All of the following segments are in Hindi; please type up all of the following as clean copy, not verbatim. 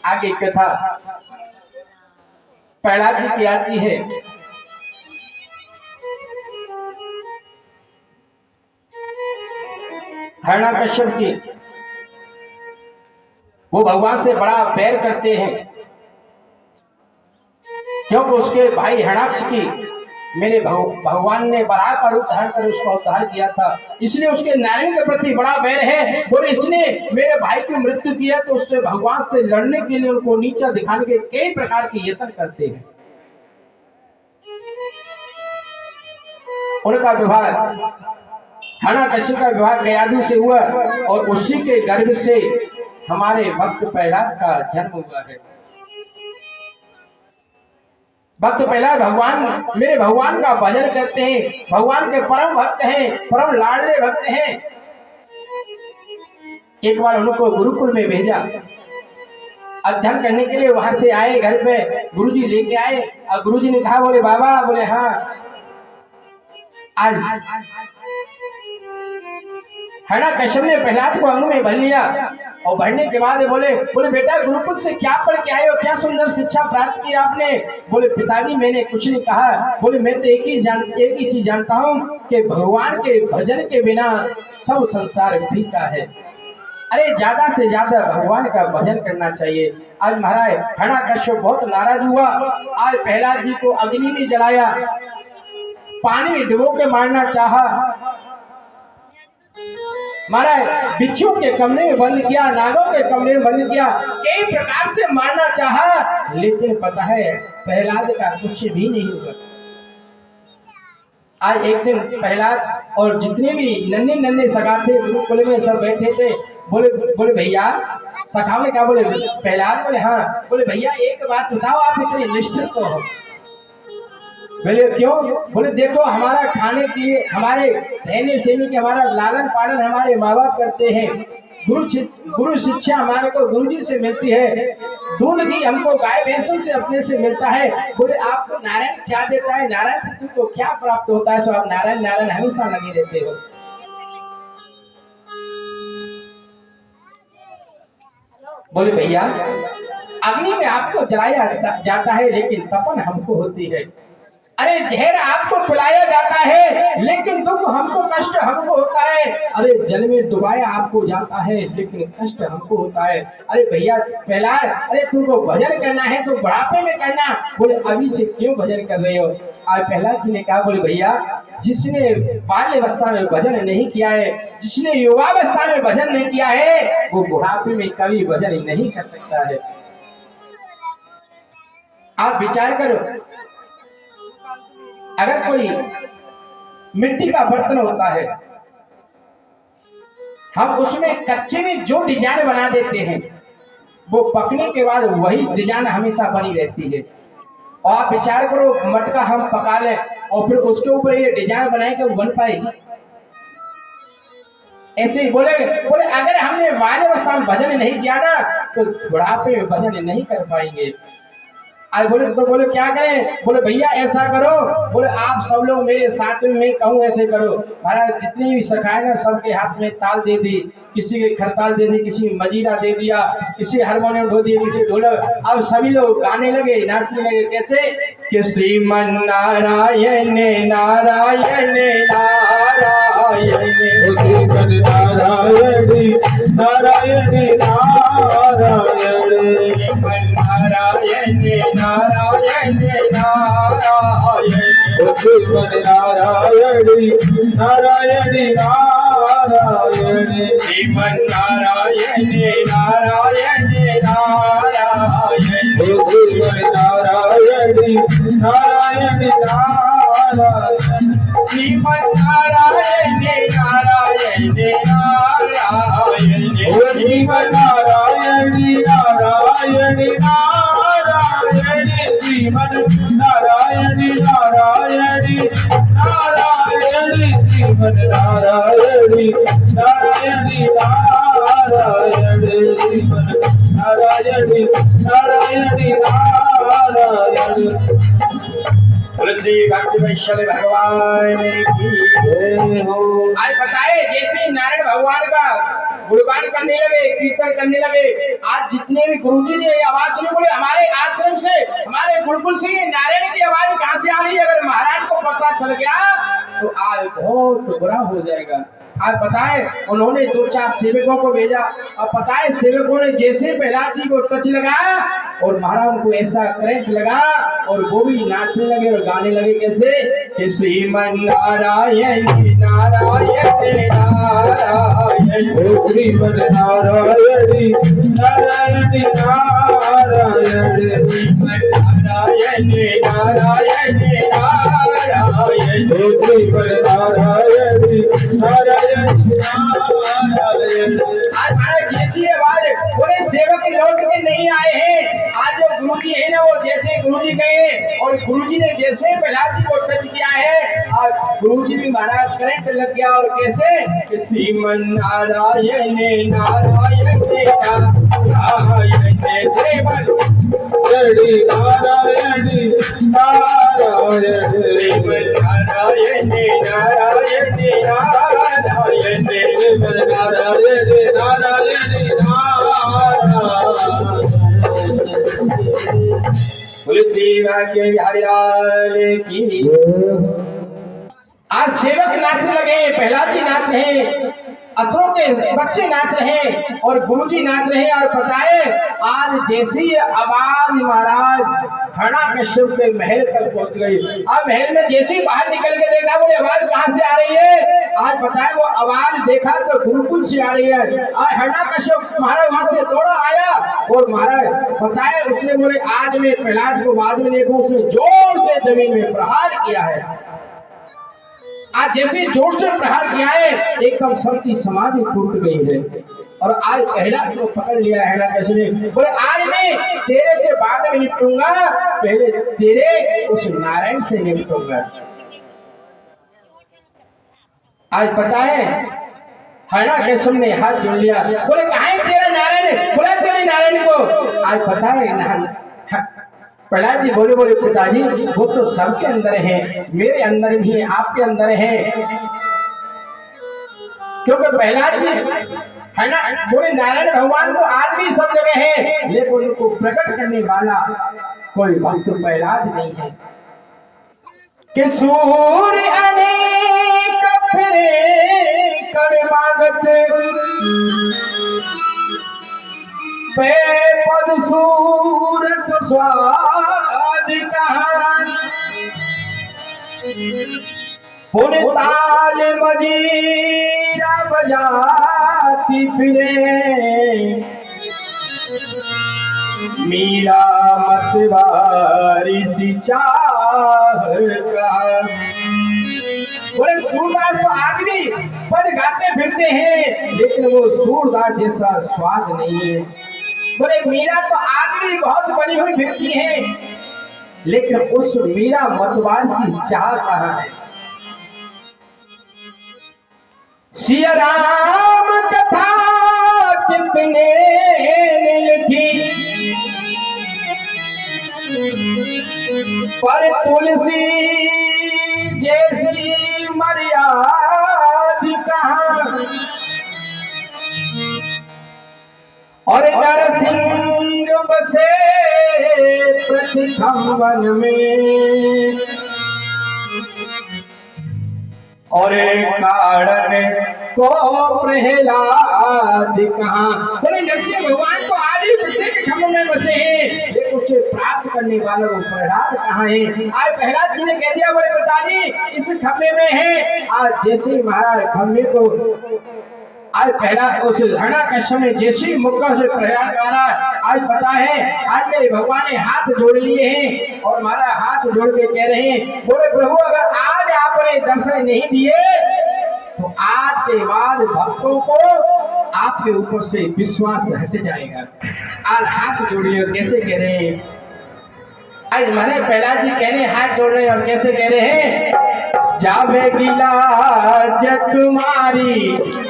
आगे कथा प्रहलाद जी की आती है। हिरण्यकश्यप की वो भगवान से बड़ा बैर करते हैं, क्योंकि उसके भाई हिरण्याक्ष की मेरे भगवान ने बराह का रूप धारण कर उसका उद्धार किया था, इसलिए उसके नारायण के प्रति बड़ा बैर है। बोले इसने मेरे भाई की मृत्यु किया तो उससे भगवान से लड़ने के लिए उनको नीचा दिखाने के कई प्रकार के यत्न करते हैं। उनका विवाह हिरण्यकश्यप का विवाह गयाधु से हुआ और उसी के गर्भ से हमारे भक्त प्रहलाद का जन्म हुआ है। भक्त प्रहलाद भगवान मेरे भगवान का भजन करते हैं, भगवान के परम भक्त हैं, परम लाडले भक्त हैं। एक बार उनको गुरुकुल में भेजा अध्ययन करने के लिए, वहां से आए घर पे गुरुजी लेके आए और गुरुजी ने कहा, बोले बाबा, बोले हाँ आज हिरण्यकश्यप ने प्रहलाद को अंग में भर लिया और भरने के बाद बोले बेटा गुरुकुल से क्या पढ़ के आए हो, क्या सुंदर शिक्षा प्राप्त की आपने। बोले पिताजी मैंने कुछ नहीं कहा, बोले मैं तो एक ही चीज जानता हूँ कि भगवान के भजन के बिना सब संसार फीका है। अरे ज्यादा से ज्यादा भगवान का भजन करना चाहिए। आज महाराज हिरण्यकश्यप बहुत नाराज हुआ, आज प्रहलाद जी को अग्नि में जलाया, पानी में डुबो के मारना चाहा, महाराज बिच्छू के कमरे में बंद किया, नागों के कमरे में बंद किया, कई प्रकार से मारना चाहा, लेकिन पता है प्रहलाद का कुछ भी नहीं हुआ। आज एक दिन प्रहलाद और जितने भी नन्हे नन्हे सखा थे गुरुकुल में सब बैठे थे। बोले भैया, सखाओं ने कहा, बोले प्रहलाद, बोले हाँ, बोले भैया एक बात बताओ, आप इतने निष्ठुर तो हो। बोले क्यों? बोले देखो हमारा खाने के लिए, हमारे रहने सहने के, हमारा लालन पालन हमारे माँ बाप करते हैं, गुरु शिक्षा हमारे को गुरुजी से मिलती है, दूध भी हमको गाय भैंसों से अपने से मिलता है। बोले आपको नारायण क्या देता है, नारायण से तुमको क्या प्राप्त होता है, सो आप नारायण नारायण हमेशा लगे रहते हो। बोले भैया अग्नि में आपको जलाया जाता है लेकिन तपन हमको होती है, अरे जहर आपको पिलाया जाता है लेकिन दुख हमको, कष्ट हमको होता है, अरे जल में डुबाया आपको जाता है लेकिन कष्ट हमको होता है। अरे भैया प्रहलाद, अरे तुमको भजन करना है तो बुढ़ापे में करना। बोले अभी से क्यों भजन कर रहे हो? आज प्रहलाद जी ने कहा, बोले भैया जिसने बाल्यावस्था में भजन नहीं किया है, जिसने युवावस्था में भजन नहीं किया है, वो बुढ़ापे में कभी भजन नहीं कर सकता है। आप विचार करो, अगर कोई मिट्टी का बर्तन होता है, हम उसमें कच्चे में जो डिजाइन बना देते हैं वो पकने के बाद वही डिजाइन हमेशा बनी रहती है। और आप विचार करो मटका हम पका लें और फिर उसके ऊपर ये डिजाइन बनाए कि वो बन पाएगी? ऐसे ही बोले अगर हमने बाल्यावस्था में भजन नहीं किया ना तो बुढ़ापे में भजन नहीं कर पाएंगे। आज बोले क्या करें? बोले भैया ऐसा करो, बोले आप सब लोग मेरे साथ में, मैं कहूँ ऐसे करो। महाराज जितनी भी सखाए ना सबके हाथ में ताल दे दी, किसी के खरताल दे दी, किसी मजीरा दे दिया, किसी हारमोनियम ढो दिया, किसी ढोलक। अब सभी लोग गाने लगे, नाचने लगे। कैसे कि श्रीमन नारायण नारायण नारायण, श्रीमन नारायण नारायण नारायण, नारायण नारायण नारायण, श्रीमन नारायण नारायण नारायण, श्रीमन नारायण नारायण नारायण, श्रीमन नारायण नारायण नारायण, श्रीमन नारायण नारायण नारायण, श्रीमन नारायण नारायण नारायण, श्रीमन नारायण नारायण नारायण, श्रीमन नारायण नारायण नारायण, श्रीमन नारायण नारायण नारायण। श्री भक्ति वैष्णव भगवान की जय हो। आज बताए जैसे नारायण भगवान का गुणगान करने लगे, कीर्तन करने लगे। आज जितने भी गुरुजी ने ये आवाज सुनी, बोले हमारे आश्रम से, हमारे गुरुकुल से ये नारायण की आवाज कहाँ से आ रही है? अगर महाराज को पता चल गया तो आज बहुत बुरा हो जाएगा। आज बताए उन्होंने 2-4 सेवकों को भेजा, और बताए सेवकों ने जैसे प्रहलाद जी को टच लगाया और महाराज उनको ऐसा करंट लगा और वो भी नाचने लगे और गाने लगे। कैसे कि श्रीमन नारायण नारायण नारायण, श्रीमन नारायण नारायण नारायण, नारायण नारायण नारायण, श्रीमन नारायण नारायण। आज जैसी आवाज बोले सेवक लौट के नहीं आए हैं। आज जो गुरुजी है ना, वो जैसे गुरुजी गए और गुरुजी ने जैसे प्रहलाद जी को टच किया है, आज गुरुजी भी महाराज करंट लग गया। और कैसे श्रीमन नारायण नारायण नारायण, श्रीमन नारायण नारायण, श्रीमन नारायण नारायण नारायण, नारायण नारायण बोले श्री भाग्य बिहारी लाल की। आज सेवक नाचने लगे, प्रहलाद जी नाच रहे, असुरों के बच्चे नाच रहे और गुरुजी नाच रहे। और बताए आज जैसी आवाज महाराज हिरण्यकश्यप के महल तक पहुंच गई। अब महल में जैसी बाहर निकल के देखा, बोले आवाज कहाँ से आ रही है? आज बताए वो आवाज देखा तो गुरुकुल से आ रही है। और हिरण्यकश्यप महाराज वहां से दौड़ा आया और महाराज बताए उसने बोले आज मैं प्रहलाद को बाद में देखूं, उसने जोर से जमीन में प्रहार किया है। आज जैसे जोर से प्रहार किया है, एकदम सबकी समाधि टूट गई है। और आज प्रहलाद को पकड़ लिया है कैसे ने, बोले आज मैं तेरे से बाद में निपटूंगा, पहले तेरे उस नारायण से निपटूंगा। आज पता है हिरण्यकश्यप ने हाथ जोड़ लिया, बोले कहाँ है तेरा नारायण? बोला तेरे नारायण को। आज पता है प्रहलाद जी बोले पिताजी वो तो सबके अंदर है, मेरे अंदर भी है, आपके अंदर है। क्योंकि प्रहलाद जी है ना, बोले नारायण भगवान तो आज भी सब जगह है, लेकिन उनको प्रकट करने वाला कोई भक्त प्रहलाद नहीं है। कि सूर्य अनेक फिरे कर मागत, पे पद सूरस स्वाद कहान, पुन ताल मजीरा बजाती फिरे, मीरा मतवारी सी चाह का। बोले सूरदास तो आज भी पद गाते फिरते हैं, लेकिन वो सूरदास जैसा स्वाद नहीं है। बोले मीरा तो आज भी बहुत बनी हुई फिरती है, लेकिन उस मीरा मतवार सी चाह कहाँ है? सिया राम कथा कितने ने लिखी, पर तुलसी जैसी मर्याद कहाँ? और नरसिंह बसे प्रतिखंबन में, और कारण को प्रहलाद कहाँ? बोले नरसिंह भगवान तो आज भी प्रत्येक खंभ में बसे हैं, लेकिन उसे प्राप्त करने वाला वो प्रहलाद कहाँ है? आज प्रहलाद जी ने कह दिया बोले पिताजी इस खंभे में है। आज जैसे महाराज खंभे को आज प्रहलाद उस हिरण्यकश्यप ने जैसी मुक्का से प्रहलाद गा रहा है, आज पता है आज मेरे भगवान ने हाथ जोड़ लिए हैं और हमारा हाथ जोड़ के कह रहे हैं, बोले प्रभु अगर आज आपने दर्शन नहीं दिए तो आज के बाद भक्तों को आपके ऊपर से विश्वास हट जाएगा। आज हाथ जोड़िए और कैसे कह रहे हैं? आज मैंने प्रहलाद जी कहने हाथ जोड़ रहे और कैसे कह रहे हैं? जावे गिला तुम्हारी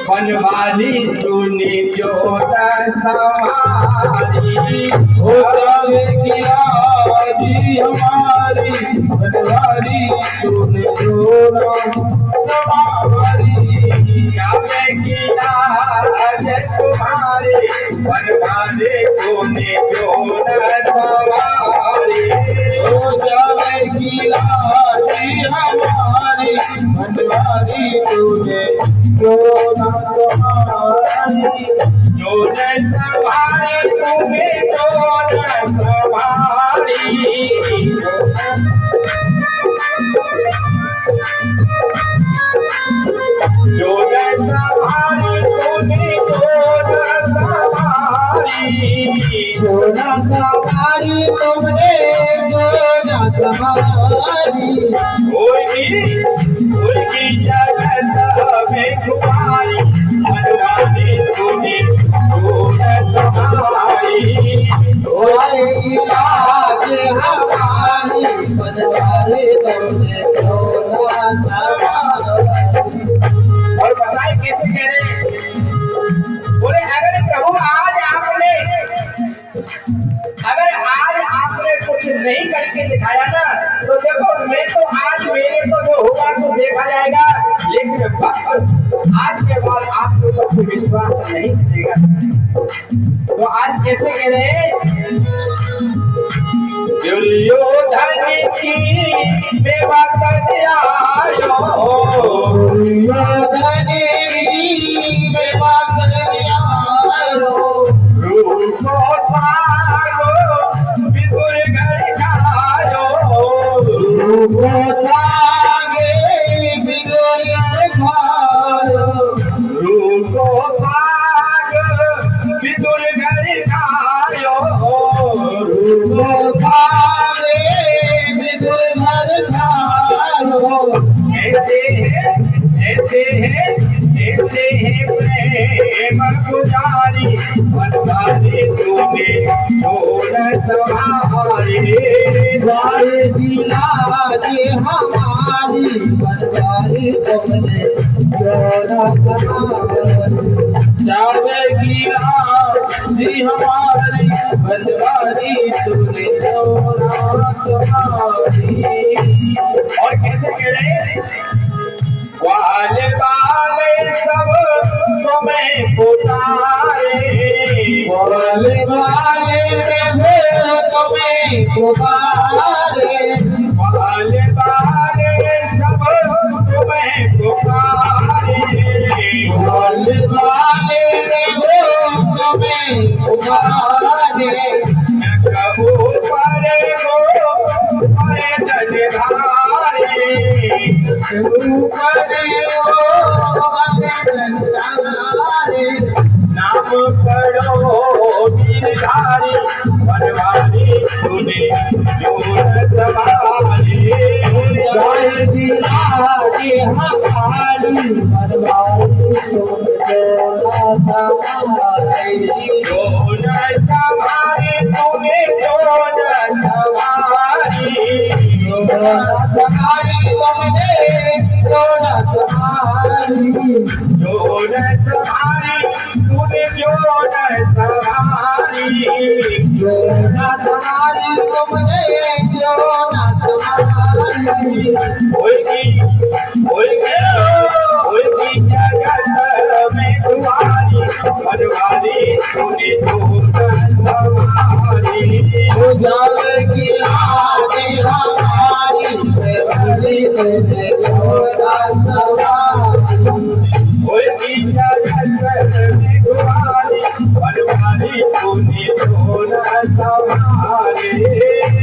बनवाली तूने जोत समारी, हो जावे गिला जी हमारी बनवाली तूने जोत समारी, जावे गिला संभारी जो न संभारी तूने जो न संभारी तुमने जो न संभारी कोई की जगत में तुम्हारी मनवानी तूने जो न संभारी लाज हमारी बनवारी तुमने जो न संभारी। और बताए कैसे कह रहे हैं? बोले अगर प्रभु आज आपने कुछ नहीं करके दिखाया ना तो देखो मैं तो आज मेरे को जो होगा तो देखा जाएगा, लेकिन आज के बाद आपके ऊपर कोई विश्वास नहीं करेगा। तो आज कैसे कह रहे हैं? दुर्योधन की सेवा कर आयो दुर्योधन की सेवा कर आयो रूपो सागो विदुर घर खायो रूपो सागे विदुर खायो रूपो साग विदुर घर खायो रूपो सागे विदुर घर खायो। ऐसे हैं प्रेम पुजारी बनवारी तूने छोड़ सवारी गाय दिला दे हमारी बनवारी तुमने जोड़ा सवारी। जावे गिरा जी हमारी बनवारी तूने छोड़ सवारी। और कैसे कह रहे हैं? वाले वाले सब तुम्हें पुकारे वाले वाले प्रभु तुम्हें पुकारे वाले वाले सब तुम्हें पुकारे वाले वाले प्रभु तुम्हें पुकारे। कबू परे गो परे जलधारे नाम पढ़ो गिरधारी बनवारी तूने जोर सवारी गाय दिला दे हमारी बनवारी तुमने जोड़ा सवारी। जोर सवारी तूने जोर सवारी जोड़ा सवारी तुमने जोड़ा सवारी। जोर सवारी तूने जोर सवारी जोड़ा सवारी तुमने जोड़ा सवारी। होगी जगत में तुम्हारी बनवारी तूने जोर सवारी उजागर की लाज हमारी बनवारी तुमने जोड़ा सवारी। होगी जगत में तुम्हारी बनवारी तूने जोर सवारी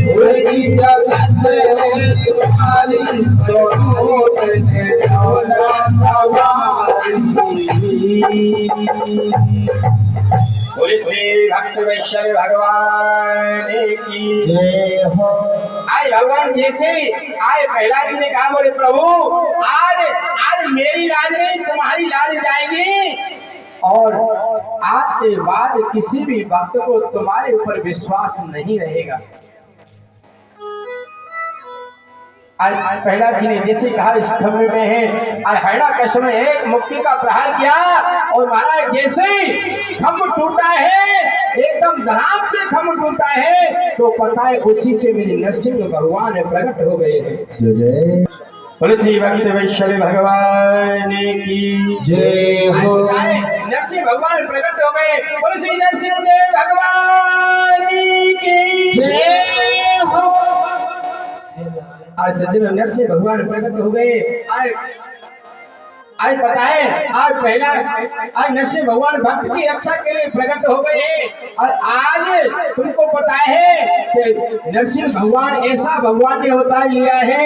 पूरी जगत तुम्हारी तुमने जोड़ा सवारी। बोले श्री भक्त वैष्णव भगवान की जय हो। आज भगवान जैसे आए प्रहलाद जी ने कहा, बोले प्रभु आज मेरी लाज नहीं तुम्हारी लाज जाएगी और आज के बाद किसी भी भक्त को तुम्हारे ऊपर विश्वास नहीं रहेगा। आज प्रहलाद जी ने जैसे कहा इस खबर में है और हिरण्यकश्यप ने एक मुक्ति का प्रहार किया और महाराज जैसे खम्भ टूटा है एकदम धड़ाम से खम्भ टूटा है तो पता है उसी से मेरे नरसिंह भगवान प्रकट हो गए हैं। जय बोले श्री भक्त वैष्णव भगवान की जय हो। नरसिंह भगवान प्रकट हो गए। बोले श्री नरसिंह देव भगवान की जय हो। आज सज्जन नरसिंह भगवान प्रकट हो गए। आज बताए, आज पहला आज नरसिंह भगवान भक्त की रक्षा के लिए प्रकट हो गए और आज तुमको पता है कि नरसिंह भगवान ऐसा भगवान ने अवतार लिया है,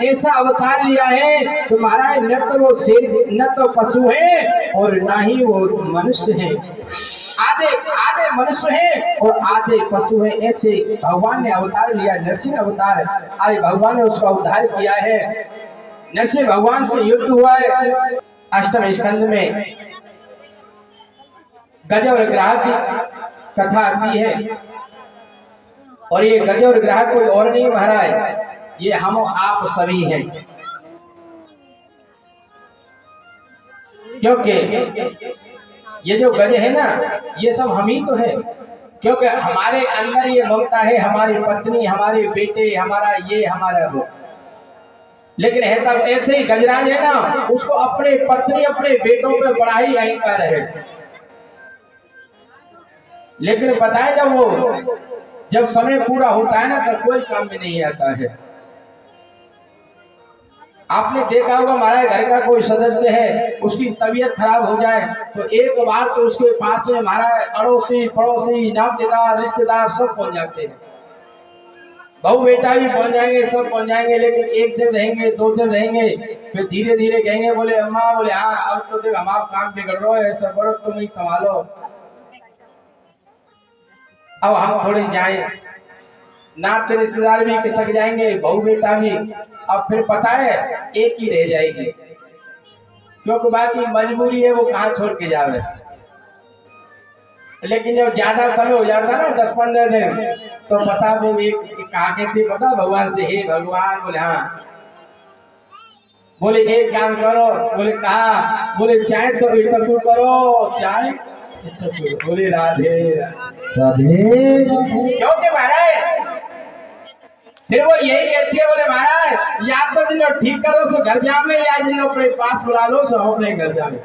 ऐसा अवतार लिया है तो महाराज न तो वो शेर न तो पशु है और ना ही वो मनुष्य है, आधे आधे मनुष्य है और आधे पशु है। ऐसे भगवान ने अवतार लिया, नरसिंह अवतार। आज भगवान ने उसका उद्धार किया है। नरसिंह भगवान से युद्ध हुआ है। अष्टम स्कंद में गज और ग्राह की कथा आती है और ये गज और ग्राह कोई और नहीं महाराज, ये हम आप सभी हैं। क्योंकि ये जो गज है ना, ये सब हम ही तो है। क्योंकि हमारे अंदर ये ममता है, हमारी पत्नी, हमारे बेटे, हमारा ये हमारा वो। लेकिन है तब ऐसे ही गजराज है ना, उसको अपने पत्नी अपने बेटों पे बड़ा ही अहंकार है। लेकिन पता है जब समय पूरा होता है ना तो कोई काम में नहीं आता है। आपने देखा होगा महाराज, घर का कोई सदस्य है, उसकी तबीयत खराब हो जाए तो एक बार तो उसके पास में महाराज अड़ोसी पड़ोसी नातेदार रिश्तेदार सब पहुंच जाते हैं, बहू बेटा भी पहुंच जाएंगे, सब पहुंच जाएंगे। लेकिन एक दिन रहेंगे, 2 दिन रहेंगे, फिर धीरे धीरे कहेंगे, बोले अम्मा, बोले हाँ अब तो देख हमारा काम बिगड़ रहा है, ऐसा करो तुम ही संभालो, अब हम थोड़ी जाए। नाते रिश्तेदार भी खिसक जाएंगे, बहू बेटा भी। अब फिर पता है एक ही रह जाएगी, क्योंकि बाकी मजबूरी है, वो कहाँ छोड़ के जावे। लेकिन जब ज्यादा समय हो जाता ना 10-15 दिन, तो पता वो एक कहा कहते पता भगवान से, हे भगवान, बोले हाँ, बोले एक काम करो, बोले कहा, बोले चाय तो इतकू करो, चाय बोले राधे राधे। क्योंकि महाराज फिर वो यही कहती है, बोले महाराज या तो जिन ठीक करो सो घर जावे, या जिन अपने पास बुला लो सो अपने घर जावे।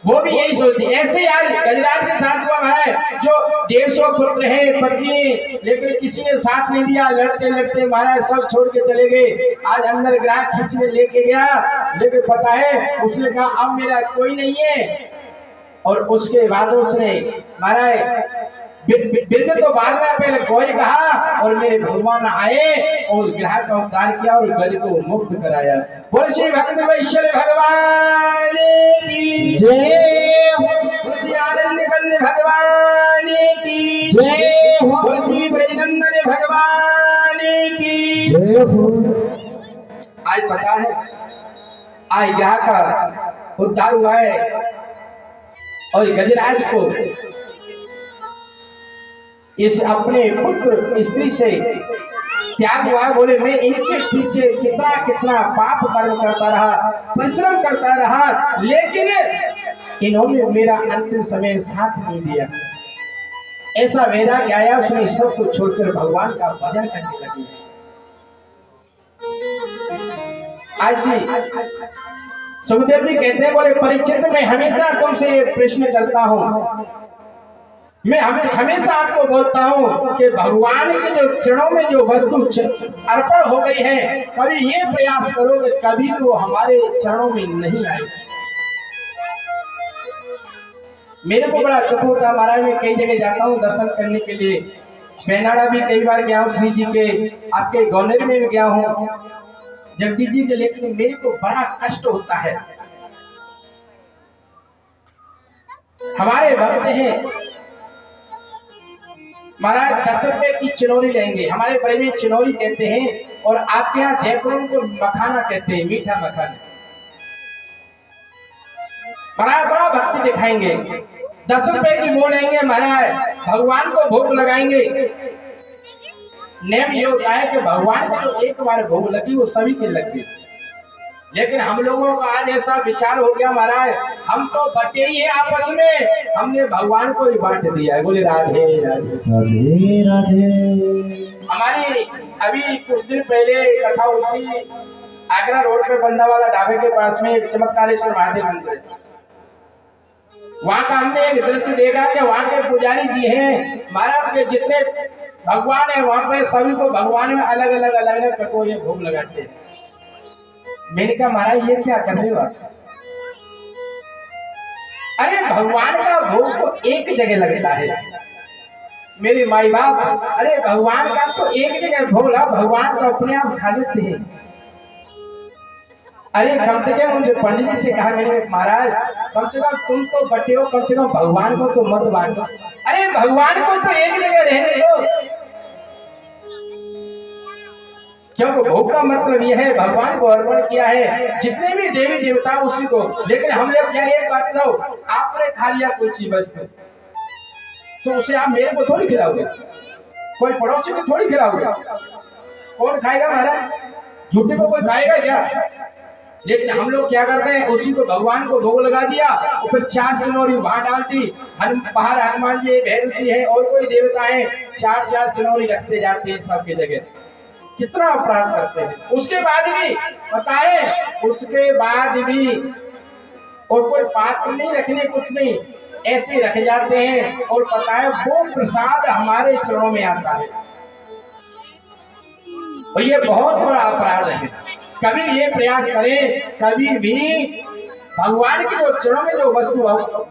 वो भी यही सोचती। ऐसे आज गजराज के साथ हुआ महाराज, जो 150 पुत्र है, पत्नी, लेकिन किसी ने साथ नहीं दिया, लड़ते लड़ते महाराज सब छोड़ के चले गए। आज अंदर ग्राह खींचने लेके गया, लेकिन पता है उसने कहा अब मेरा कोई नहीं है। और उसके बाद उसने महाराज बिल्कुल तो बाद में पहले कोई कहा और मेरे भगवान आए और उस ग्रह का उद्धार किया और गज को मुक्त कराया। बोल श्री भक्त वैश्य भगवान की जय हो, बोल श्री आनंद कंद भगवान की जय हो, बोल श्री ब्रजनंदन भगवान की जय हो। आज पता है आज ग्रह का उद्धार हुआ है और गजराज को इस अपने पुत्र स्त्री से त्याग हुआ। बोले मैं इनके पीछे कितना कितना पाप कर्म करता रहा, परिश्रम करता रहा, लेकिन इन्होंने मेरा अंतिम समय साथ नहीं दिया। ऐसा वैराग्य आया, उसने सब कुछ छोड़कर भगवान का भजन करने लगी। ऐसी सुखदेव जी कहते हैं, बोले परीक्षित मैं हमेशा तुमसे ये प्रश्न करता हूँ, मैं हमेशा आपको बोलता हूँ कि भगवान के जो चरणों में जो वस्तु अर्पण हो गई है, कभी ये प्रयास करो कि कभी भी वो हमारे चरणों में नहीं आए। मेरे को बड़ा दुख होता महाराज, मैं कई जगह जाता हूँ दर्शन करने के लिए, बेनाड़ा भी कई बार गया हूँ, श्री जी के, आपके गौनेर में भी गया हूँ, जगदीश जी के, लेकिन मेरे को बड़ा कष्ट होता है। हमारे भक्त हैं महाराज 10 रुपए की चिनौरी लेंगे, हमारे बड़े में चिनौरी कहते हैं और आपके यहाँ जयपुर को मखाना कहते हैं, मीठा मखाना। महाराज बड़ा भक्ति दिखाएंगे, 10 रुपए की वो लेंगे महाराज, भगवान को भोग लगाएंगे। नेम ये होता है कि भगवान को जो एक बार भोग लगी वो सभी के लग गई। लेकिन हम लोगों का आज ऐसा विचार हो गया महाराज, हम तो बटे ही है आपस में, हमने भगवान को ही बांट दिया है। बोले राधे राधे राधे राधे। हमारी अभी कुछ दिन पहले कथा हुई, आगरा रोड पे बंदावाला ढाबे के पास में एक चमत्कारेश्वर महादेव मंदिर है। वहां का हमने एक दृश्य देखा कि वहां के पुजारी जी हैं महाराज के जितने भगवान है वहां पे सभी को भगवान में अलग अलग कटोरे भोग लगाते हैं। मैंने कहा महाराज ये क्या कर रहे हो आप? अरे भगवान का भोग तो एक जगह लगता है मेरे माई बाप। अरे भगवान का तो एक जगह भोग है, भगवान तो अपने आप खा लेते हैं। अरे कम से कम मुझे पंडित जी से कहा मैंने, महाराज कम से कम तुम तो बटे हो, कम से कम भगवान को तो मत बांटो। अरे भगवान को तो एक जगह रहने दो, क्योंकि भोग का मतलब यह है भगवान को अर्पण किया है जितने भी देवी देवता उसी को। लेकिन हम लोग क्या, एक बात लो, आपने खा लिया कोई चीज वस्तु तो उसे आप मेरे को थोड़ी खिलाओगे, कोई पड़ोसी को थोड़ी खिलाओगे। कौन खाएगा महाराज, झूठे को कोई खाएगा क्या? लेकिन हम लोग क्या करते हैं, उसी को भगवान को भोग लगा दिया, फिर 4 चनौरी वहां डाल दी। बाहर हनुमान जी, भैरव जी है और कोई देवता है, 4 चनौरी रखते जाते हैं सबकी जगह। कितना अपराध करते हैं। उसके बाद भी बताए, उसके बाद भी और कोई पात्र नहीं रखने, कुछ नहीं, ऐसे रखे जाते हैं। और पता है वो प्रसाद हमारे चरणों में आता है, और ये बहुत बड़ा अपराध है। कभी ये प्रयास करें, कभी भी भगवान के जो चरणों में जो वस्तु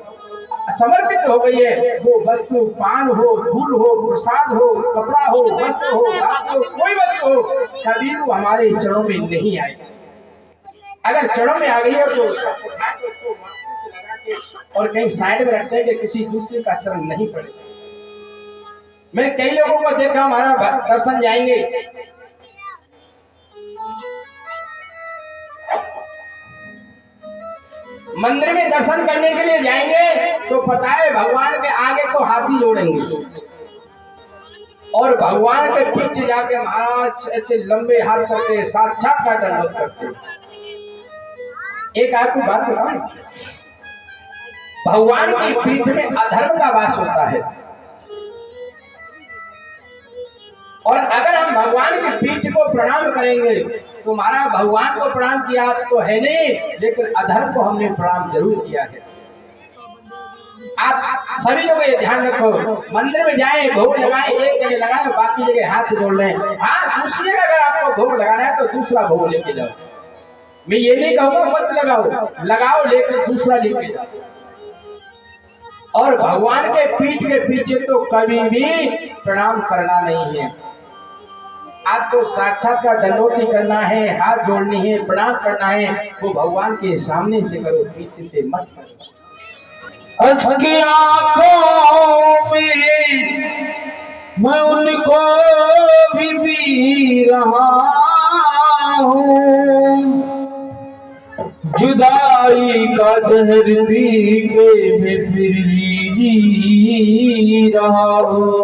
समर्पित हो गई है, वो वस्तु पान हो, फूल हो, प्रसाद हो, कपड़ा हो, वस्त्र हो, कोई वस्तु हो, कभी वो हमारे चरणों में नहीं आए। अगर चरणों में आ गई है तो उसको लगा के और कहीं साइड में रखते हैं कि किसी दूसरे का चरण नहीं पड़े। मैंने कई लोगों को देखा, हमारा दर्शन जाएंगे, मंदिर में दर्शन करने के लिए जाएंगे तो पता है भगवान के आगे तो हाथी जोड़ेंगे और भगवान के पीछे जाके महाराज ऐसे लंबे हाथ करते साक्षात का दंडवत करते। एक आपको बात बताऊं, भगवान की पीठ में अधर्म का वास होता है, और अगर हम भगवान की पीठ को प्रणाम करेंगे तो हमारा भगवान को प्रणाम किया तो है नहीं, लेकिन अधर्म को हमने प्रणाम जरूर किया है। आप सभी लोग ये ध्यान रखो, मंदिर में जाएं, भोग लगाएं, एक जगह लगाएं, बाकी जगह हाथ जोड़ लें। हाँ, दूसरी जगह अगर आपको भोग लगाना है तो दूसरा भोग लेके जाओ। मैं ये नहीं कहूँगा मत लगाओ, लगाओ लेकिन दूसरा लेके जाओ। और भगवान के पीठ के पीछे तो कभी भी प्रणाम करना नहीं है। आपको साक्षात का दंडोती करना है, हाथ जोड़नी है, प्रणाम करना है, वो भगवान के सामने से करो, पीछे से मत करो। उसकी आंखों में मैं उनको भी पी रहा हूँ, जुदाई का जहर पी के मैं फिर जी रहा हूँ।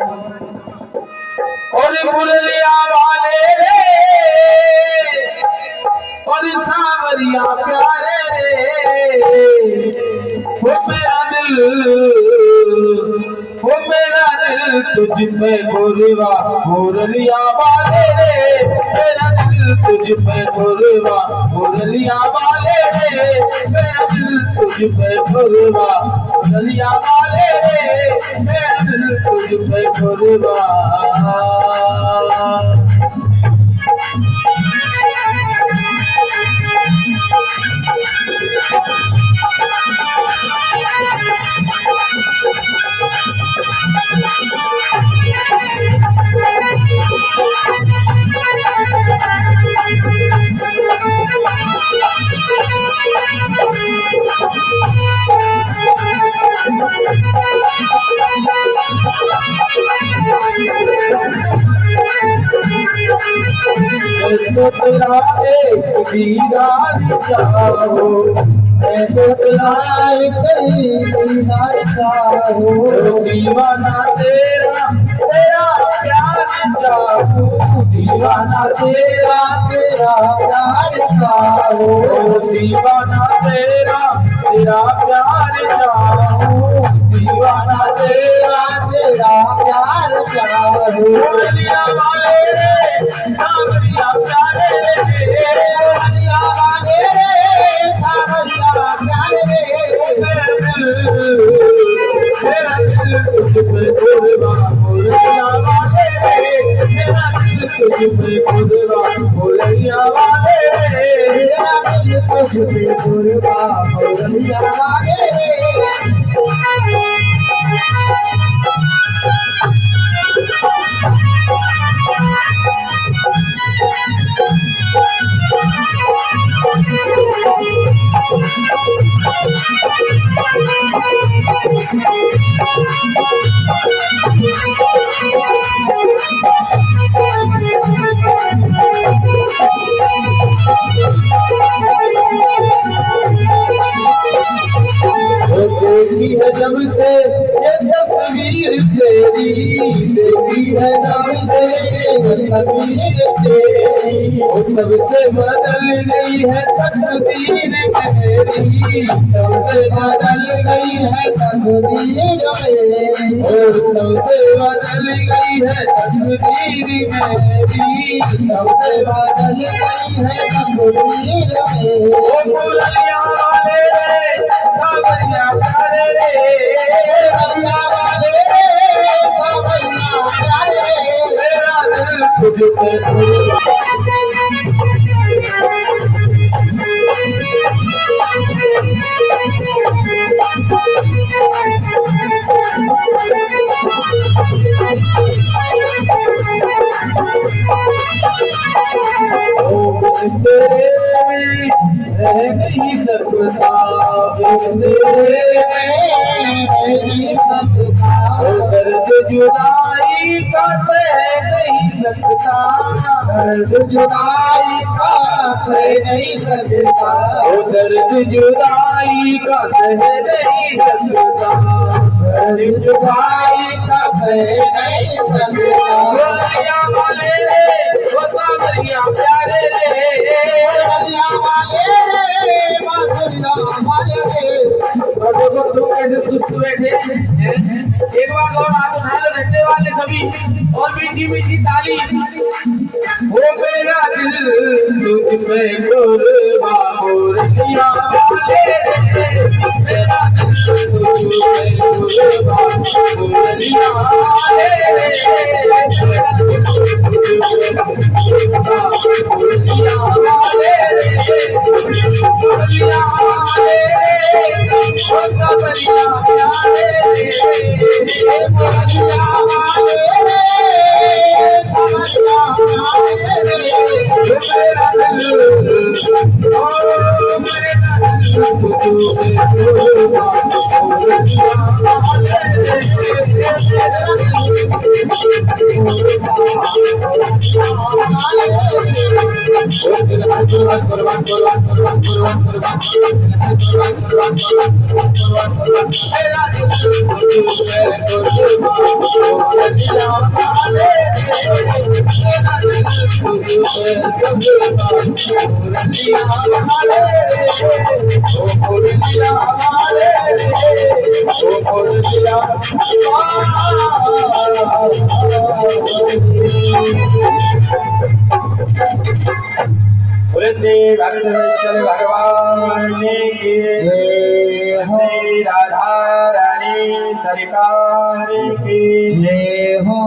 और मुरलिया वाले रे और सावरिया प्यारे रे, वो मेरा दिल तुझ पे गोरवा, मुरलिया वाले रे, मेरा दिल तुझ पे गोरवा, मुरलिया वाले रे, मेरा दिल तुझ पे गोरवा, मुरलिया वाले रे, मेरा दिल तुझ पे गोरवा। तेरा एक दीदार चाहो, तेरा एक दीदार चाहो, दीवाना तेरा तेरा प्यार चाहो, दीवाना तेरा तेरा प्यार चाहो, दीवाना तेरा तेरा प्यार चाहो, दीवाना तेरा तेरा प्यार चाहो। वाले रे सावरिया प्यारे रे, वाले रे सावरिया प्यारे रे, मेरा दिल तुझ पे गोरवा, मुरलिया वाले रे, मेरा दिल तुझ पे गोरवा, मुरलिया वाले रे, मेरा दिल तुझ पे गोरवा, मुरलिया वाले रे। देखी है जब से ये तस्वीर तेरी, देखी है जब से ये तस्वीर तेरी, वो तब से बदल गई है तकदीर मेरी, तब से बदल गई है तकदीर मेरी, और तब से बदल गई है तकदीर मेरी, तब से बदल गई है तकदीर मेरी। ओ फुलैया वाले रे सावरिया प्यारे रे, बलिया वाले रे सावरिया प्यारे रे, मेरा दिल तुझ पे रह नहीं सकता, दर्द जुदाई का सह नहीं सकता, दर्द जुदाई का सह नहीं सकता, दर्द जुदाई का सह नहीं सकता, दर्द जुदाई का सह नहीं सकता। बलिया वाले रे वो सावरिया प्यारे रे, बलिया वाले रे बांसुरिया वाले रे। तो देखो तुम कैसे सुस्त बैठे, एक बार और हाथ उठा लो रहने वाले सभी, और मीठी मीठी ताली। वो मेरा दिल तुझ पे कुर्बान हो रखिया वाले रे, मेरा दिल तुझ पे कुर्बान हो रखिया वाले रे, मेरा दिल तुझ पे कुर्बान हो रखिया वाले रे, बलिया वाले रे वो सावरिया प्यारे रे, बलिया वाले रे सावरिया प्यारे रे, मेरा दिल ओ मेरा दिल तुझ पे कुर्बान हो रखिया वाले रे, मेरा बोले श्री भक्तेश्वर भगवान की जय हो, श्री राधा रानी सरकार की जय हो।